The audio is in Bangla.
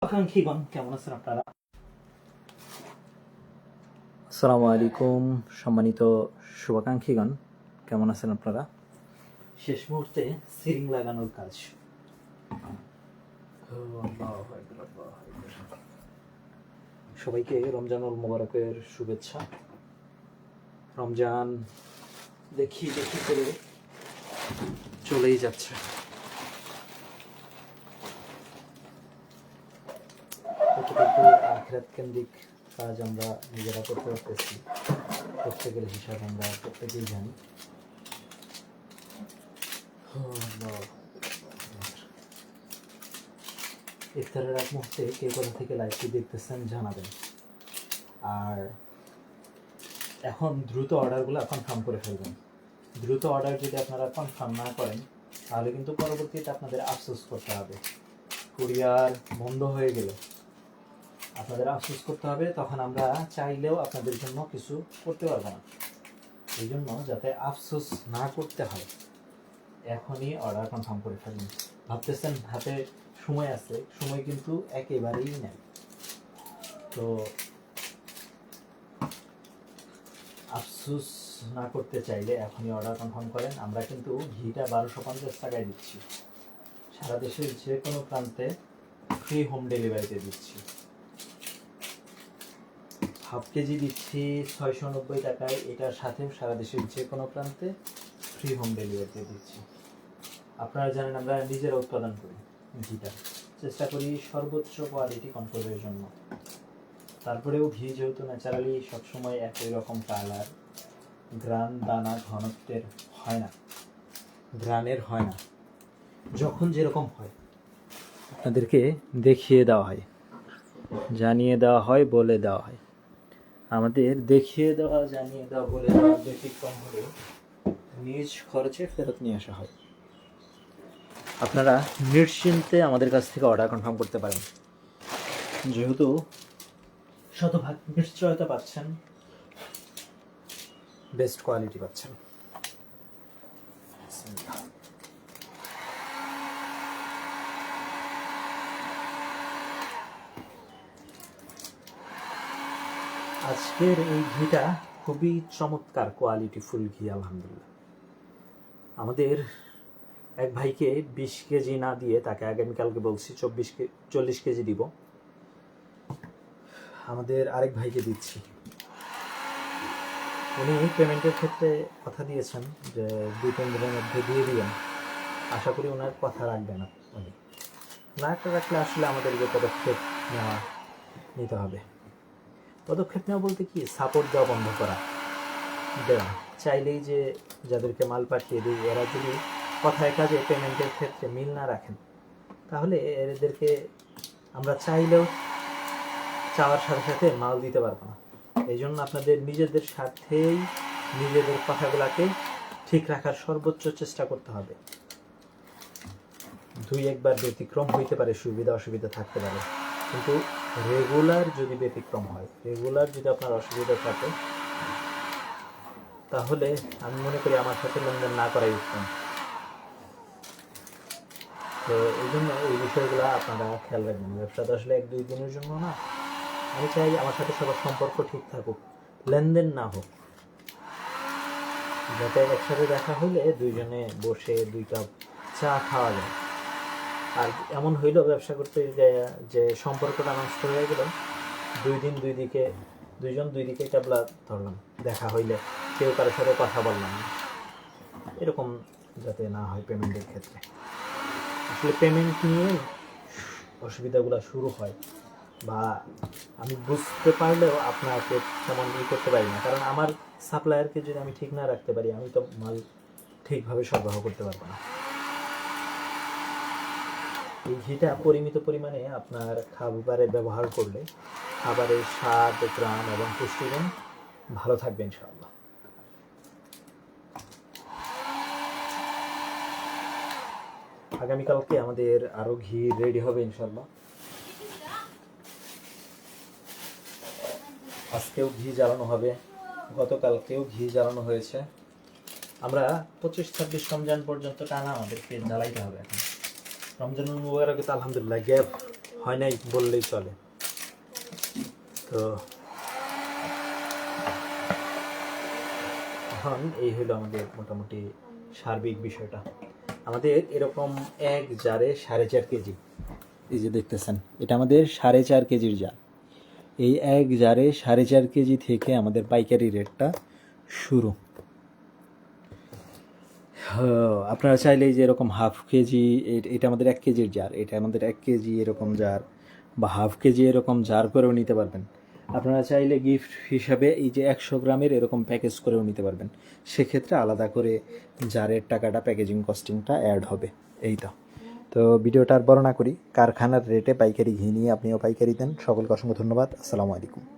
শুভাকাঙ্ক্ষীগণ কেমন আছেন আপনারা? আসসালামু আলাইকুম সম্মানিত শুভাকাঙ্ক্ষীগণ, কেমন আছেন আপনারা? শেষ মুহূর্তে সিরিং লাগানোর কাজ। সবাইকে রমজানুল মোবারকের শুভেচ্ছা। রমজান দেখি দেখি করে চলেই যাচ্ছে। কতটুকু আখিরাত কেন্দ্রিক কাজ আমরা নিজেরা করতে পারতেছি প্রত্যেকের হিসাব আমরা প্রত্যেকেই জানি। ইফতারের এক মুহূর্তে কে কোথা থেকে লাইভটি দেখতেছেন জানাবেন। আর এখন দ্রুত অর্ডারগুলো কনফার্ম করে ফেলবেন। দ্রুত অর্ডার যদি আপনারা কনফার্ম না করেন তাহলে কিন্তু পরবর্তীতে আপনাদের আফসোস করতে হবে। কুরিয়ার বন্ধ হয়ে গেলে আপনাদের আফসোস করতে হবে, তখন আমরা চাইলেও আপনাদের জন্য কিছু করতে পারবো না। এই জন্য যাতে আফসোস না করতে হয় এখনই অর্ডার কনফার্ম করে ফেলুন। ভাবতেছেন হাতে সময় আছে, সময় কিন্তু একেবারেই নেই। তো আফসোস না করতে চাইলে এখনই অর্ডার কনফার্ম করেন। আমরা কিন্তু ঘিটা 1250 টাকায় দিচ্ছি, সারা দেশের যে কোনো প্রান্তে ফ্রি হোম ডেলিভারিতে দিচ্ছি। হাফ কেজি দিচ্ছি 690 টাকায়, এটার সাথেও সারা দেশের যে কোনো প্রান্তে ফ্রি হোম ডেলিভারিতে দিচ্ছি। আপনারা জানেন আমরা নিজেরা উৎপাদন করি ঘিটা, চেষ্টা করি সর্বোচ্চ কোয়ালিটি কন্ট্রোলের জন্য। তারপরেও ঘি যেহেতু ন্যাচারালি সবসময় একই রকম কালার, গ্রান দানা ঘনত্বের হয় না, গ্রানের হয় না, যখন যেরকম হয় আপনাদেরকে দেখিয়ে দেওয়া হয়, জানিয়ে দেওয়া হয়, বলে দেওয়া হয়। আমাদের দেখিয়ে দেওয়া, জানিয়ে দেওয়া, বলে দেওয়া ব্যতিক্রম হলে নিজ খরচে ফেরত নিয়ে আসা হয়। আপনারা নিশ্চিন্তে আমাদের কাছ থেকে অর্ডার কনফার্ম করতে পারেন, যেহেতু শতভাগ নিশ্চয়তা পাচ্ছেন, বেস্ট কোয়ালিটি পাচ্ছেন। আজকের এই ঘিটা খুবই চমৎকার কোয়ালিটিফুল ঘি, আলহামদুলিল্লাহ। আমাদের এক ভাইকে 20 কেজি না দিয়ে তাকে আগামীকালকে বলছি 40 কেজি দিব। আমাদের আরেক ভাইকে দিচ্ছি, উনি পেমেন্টের ক্ষেত্রে কথা দিয়েছেন যে 2-3 দিনের মধ্যে দিয়ে দিবেন। আশা করি ওনার কথা রাখবেন না। উনি না রাখলে আসলে আমাদের যে পদক্ষেপ নিতে হবে। পদক্ষেপ নেওয়া বলতে কি, সাপোর্ট দেওয়া বন্ধ করা দেওয়া। চাইলেই যে যাদেরকে মাল পাঠিয়ে দিই এরা যদি কথায় কাজে পেমেন্টের ক্ষেত্রে মিল না রাখেন তাহলে এদেরকে আমরা চাইলেও চাওয়ার সাথে সাথে মাল দিতে পারবো না। এই জন্য আপনাদের নিজেদের সাথেই নিজেদের কথাগুলোকে ঠিক রাখার সর্বোচ্চ চেষ্টা করতে হবে। 2-1বার ব্যতিক্রম হইতে পারে, সুবিধা অসুবিধা থাকতে পারে, কিন্তু রেগুলার যদি ব্যতিক্রম হয়, রেগুলার যদি আপনার অসুবিধা থাকে তাহলে আমি মনে করি আমার সাথে লেনদেন না করাই উত্তম। তো এই জন্য এই বিষয়গুলো আপনারা খেয়াল রাখবেন। ব্যবসাটা আসলে 1-2 দিনের জন্য না। আমি চাই আমার সাথে সবার সম্পর্ক ঠিক থাকুক, লেনদেন না হোক, যাতে একসাথে দেখা হইলে দুইজনে বসে 2 কাপ চা খাওয়া যায়। আর এমন হইলো ব্যবসা করতে যে সম্পর্কটা নষ্ট হয়ে গেল, 2 দিন দুইজন দুই দিকে টাবলা ধরলাম, দেখা হইলে কেউ কারোর সাথে কথা বললাম না, এরকম যাতে না হয় পেমেন্টের ক্ষেত্রে। আসলে পেমেন্ট নিয়ে অসুবিধাগুলো শুরু হয়, বা আমি বুঝতে পারলেও আপনাকে তেমন করতে পারি না, কারণ আমার সাপ্লায়ারকে যদি আমি ঠিক না রাখতে পারি আমি তো মাল ঠিকভাবে সরবরাহ করতে পারবো না। এই ঘিটা পরিমিত পরিমাণে আপনার খাবারে ব্যবহার করলে খাবারের স্বাদ, গ্রাম এবং পুষ্টিগুণ ভালো থাকবে ইনশাআল্লাহ। আগামীকালকে আমাদের আরও ঘি রেডি হবে ইনশাআল্লাহ। আজকেও ঘি জ্বালানো হবে, গতকালকেও ঘি জ্বালানো হয়েছে। আমরা 25-26 রমজান পর্যন্ত টানা আমাদেরকে জ্বালাইতে হবে। এখন রমজানুল মুবারকে তো আলহামদুলিল্লাহ গ্যাপ হয় নাই বললেই চলে। তো এখন এই হলো আমাদের মোটামুটি সার্বিক বিষয়টা। আমাদের এরকম এক জারে 4.5 কেজি, এই যে দেখতেছেন এটা আমাদের 4.5 কেজির জার। এই এক জারে 4.5 কেজি থেকে আমাদের পাইকারি রেটটা শুরু। আপনারা চাইলে এই যে এরকম হাফ কেজি, এটা আমাদের 1 কেজির জার, এটা আমাদের 1 কেজি এরকম জার বা হাফ কেজি এরকম জার করেও নিতে পারবেন। আপনারা চাইলে গিফট হিসাবে এই যে 100 গ্রামের এরকম প্যাকেজ করেও নিতে পারবেন। সেক্ষেত্রে আলাদা করে জারের টাকাটা, প্যাকেজিং কস্টিংটা অ্যাড হবে। এই তো ভিডিওটা আর বড় না করি, কারখানার রেটে পাইকারি ঘি নিয়ে আপনিও পাইকারি দেন। সকলকে অসংখ্য ধন্যবাদ। আসসালামু আলাইকুম।